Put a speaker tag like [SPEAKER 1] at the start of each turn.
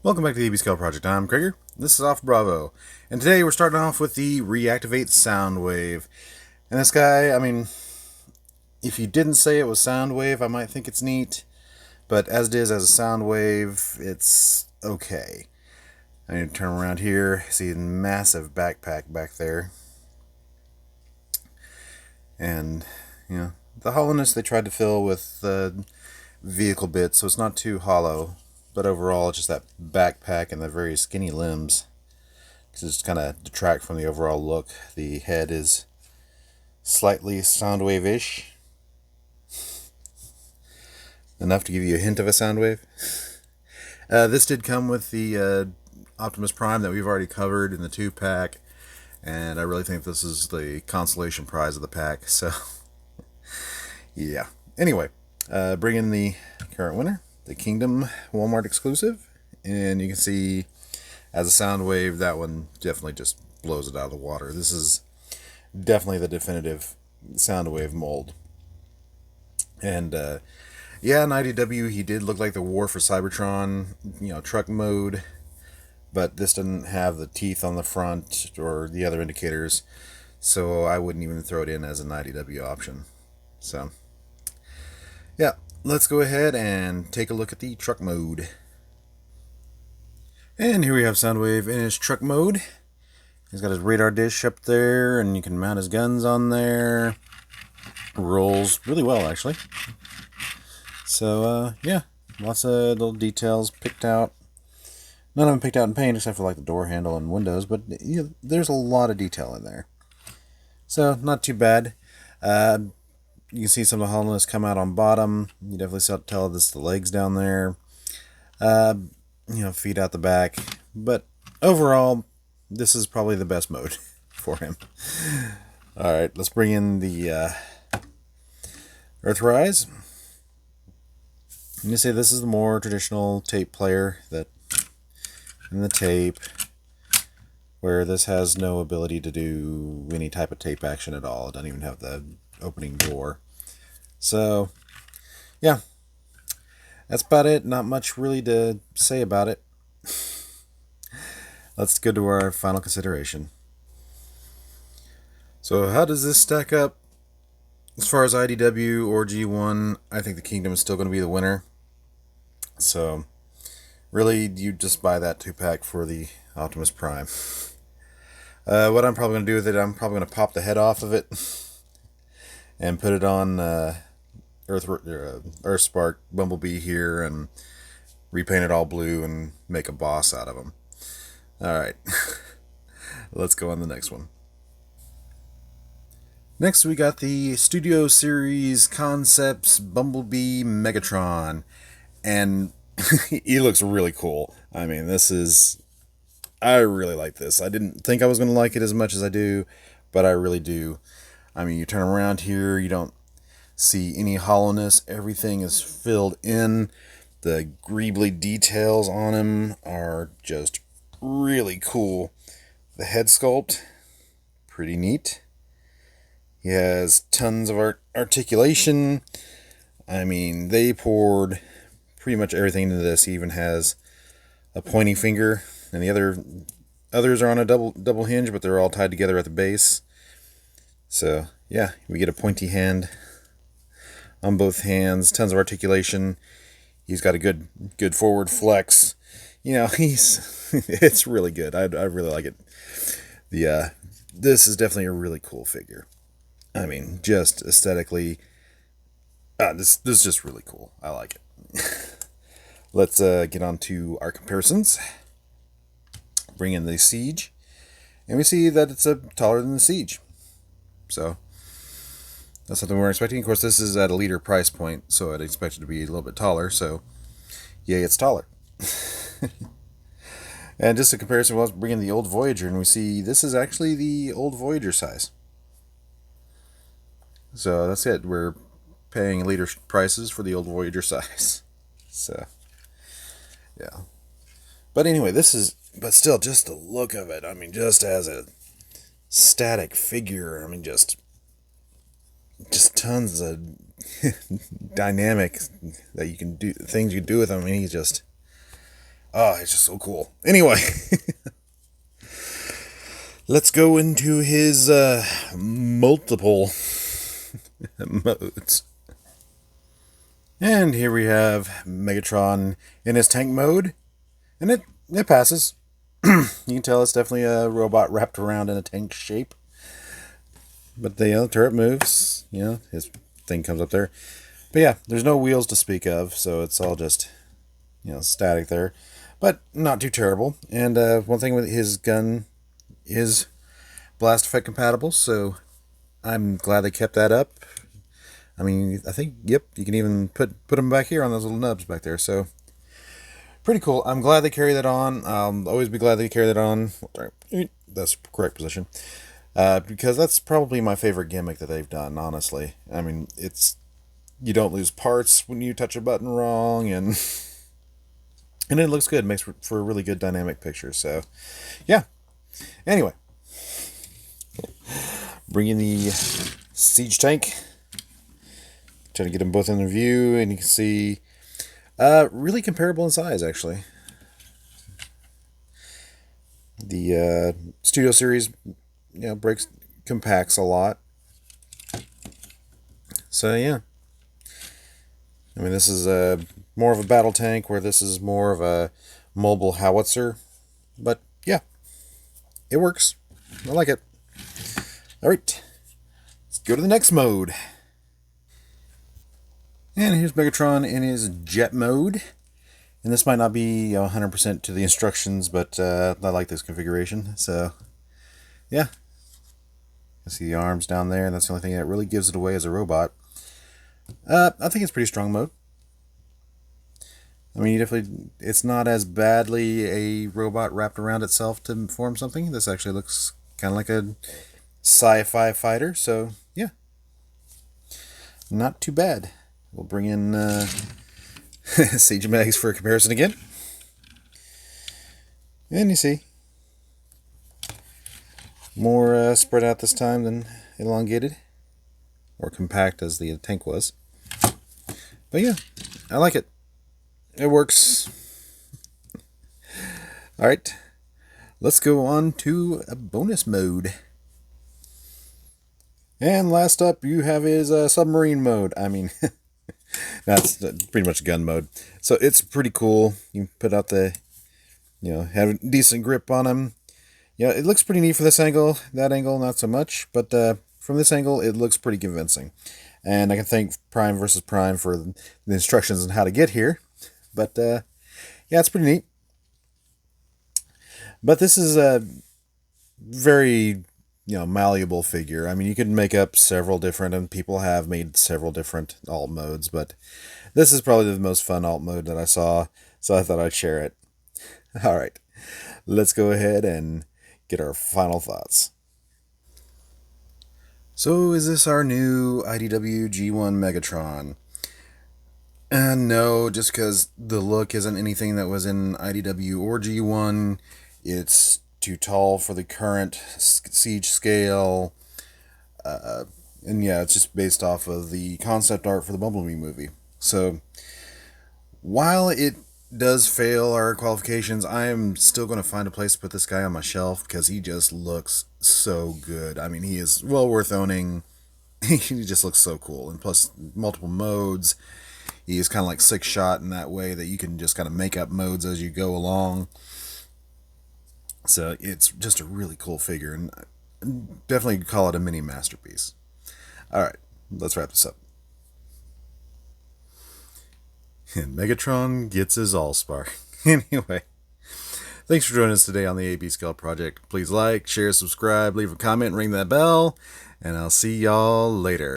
[SPEAKER 1] Welcome back to the EB Scale Project. I'm Krieger. This is Off Bravo. And today we're starting off with the Reactivate Soundwave. And this guy, if you didn't say it was Soundwave, I might think it's neat. But as it is as a Soundwave, it's okay. I need to turn around here, see a massive backpack back there. And, the hollowness they tried to fill with vehicle bits, so it's not too hollow. But overall, it's just that backpack and the very skinny limbs. Because it's kind of detract from the overall look. The head is slightly Soundwave-ish. Enough to give you a hint of a Soundwave. This did come with the Optimus Prime that we've already covered in the 2-pack. And I really think this is the consolation prize of the pack. So, yeah. Anyway, bring in the current winner. The Kingdom Walmart exclusive, and you can see as a Soundwave that one definitely just blows it out of the water. This is definitely the definitive Soundwave mold. And yeah, in IDW he did look like the War for Cybertron, truck mode, but this didn't have the teeth on the front or the other indicators, so I wouldn't even throw it in as an IDW option. So yeah, let's go ahead and take a look at the truck mode. And here we have Soundwave in his truck mode. He's got his radar dish up there, and you can mount his guns on there. Rolls really well, actually. So, yeah, lots of little details picked out. None of them picked out in paint, except for like the door handle and windows, but there's a lot of detail in there. So, not too bad. You can see some of the hollowness come out on bottom. You definitely tell this the legs down there. Feet out the back. But overall, this is probably the best mode for him. Alright, let's bring in the Earthrise. You say this is the more traditional tape player that in the tape, where this has no ability to do any type of tape action at all. It doesn't even have the opening door. So, yeah, that's about it. Not much really to say about it. Let's go to our final consideration. So, how does this stack up? As far as IDW or G1, I think the Kingdom is still going to be the winner. So, really, you just buy that 2-pack for the Optimus Prime. What I'm probably going to do with it, I'm probably going to pop the head off of it and put it on Earthspark Bumblebee here and repaint it all blue and make a boss out of him. Alright, let's go on the next one. Next we got the Studio Series Concepts Bumblebee Megatron, and he looks really cool. I really like this. I didn't think I was going to like it as much as I do, but I really do. You turn around here, you don't see any hollowness. Everything is filled in. The greebly details on him are just really cool. The head sculpt, pretty neat. He has tons of articulation. They poured pretty much everything into this. He even has a pointy finger, and the others are on a double hinge, but they're all tied together at the base. So, yeah, we get a pointy hand on both hands, tons of articulation. He's got a good forward flex. It's really good. I really like it. This is definitely a really cool figure. Just aesthetically, this is just really cool. I like it. Let's get on to our comparisons. Bring in the Siege, and we see that it's taller than the Siege. So, that's something we're expecting. Of course, this is at a leader price point, so I'd expect it to be a little bit taller, so yay, it's taller. And just a comparison, we'll bring in the old Voyager, and we see this is actually the old Voyager size. So that's it. We're paying leader prices for the old Voyager size. So, yeah. But anyway, but still, just the look of it. Just as a static figure, just tons of dynamic that you can do, things you can do with him. He's just, Oh, it's just so cool. Anyway, let's go into his multiple modes. And here we have Megatron in his tank mode, and it passes. You can tell it's definitely a robot wrapped around in a tank shape. But the turret moves, his thing comes up there. But yeah, there's no wheels to speak of, so it's all just, static there. But not too terrible. And one thing with his gun is blast effect compatible, so I'm glad they kept that up. I mean, I think, yep, you can even put them back here on those little nubs back there, so pretty cool. I'm glad they carry that on. I'll always be glad they carry that on. That's the correct position. Because that's probably my favorite gimmick that they've done, honestly. I mean, you don't lose parts when you touch a button wrong, and it looks good. It makes for a really good dynamic picture, so yeah. Anyway, bringing the siege tank. Trying to get them both in the view, and you can see really comparable in size, actually. The Studio Series, compacts a lot. So yeah, I mean, this is more of a battle tank, where this is more of a mobile howitzer. But yeah, it works. I like it. All right, let's go to the next mode. And here's Megatron in his jet mode. And this might not be 100% to the instructions, but I like this configuration. So, yeah. You see the arms down there, and that's the only thing that really gives it away as a robot. I think it's pretty strong mode. I mean, it's not as badly a robot wrapped around itself to form something. This actually looks kind of like a sci-fi fighter, so yeah. Not too bad. We'll bring in Siege Mags for a comparison again. And you see, more spread out this time than elongated, or compact as the tank was. But yeah, I like it. It works. Alright, let's go on to a bonus mode. And last up, you have his submarine mode. I mean, that's pretty much gun mode. So it's pretty cool. You put out have a decent grip on him. Yeah, it looks pretty neat from this angle. That angle, not so much. But from this angle, it looks pretty convincing. And I can thank Prime versus Prime for the instructions on how to get here. But yeah, it's pretty neat. But this is a very malleable figure. I mean, you could make up several different, and people have made several different alt modes, but this is probably the most fun alt mode that I saw, so I thought I'd share it. Alright, let's go ahead and get our final thoughts. So, is this our new IDW G1 Megatron? No, just because the look isn't anything that was in IDW or G1. It's too tall for the current siege scale. And yeah, it's just based off of the concept art for the Bumblebee movie. So, while it does fail our qualifications, I am still going to find a place to put this guy on my shelf, because he just looks so good. I mean, he is well worth owning. He just looks so cool. And plus, multiple modes. He is kind of like six shot in that way that you can just kind of make up modes as you go along. So it's just a really cool figure, and definitely call it a mini masterpiece. Alright, let's wrap this up. And Megatron gets his Allspark. Anyway, thanks for joining us today on the AB Scale Project. Please like, share, subscribe, leave a comment, ring that bell, and I'll see y'all later.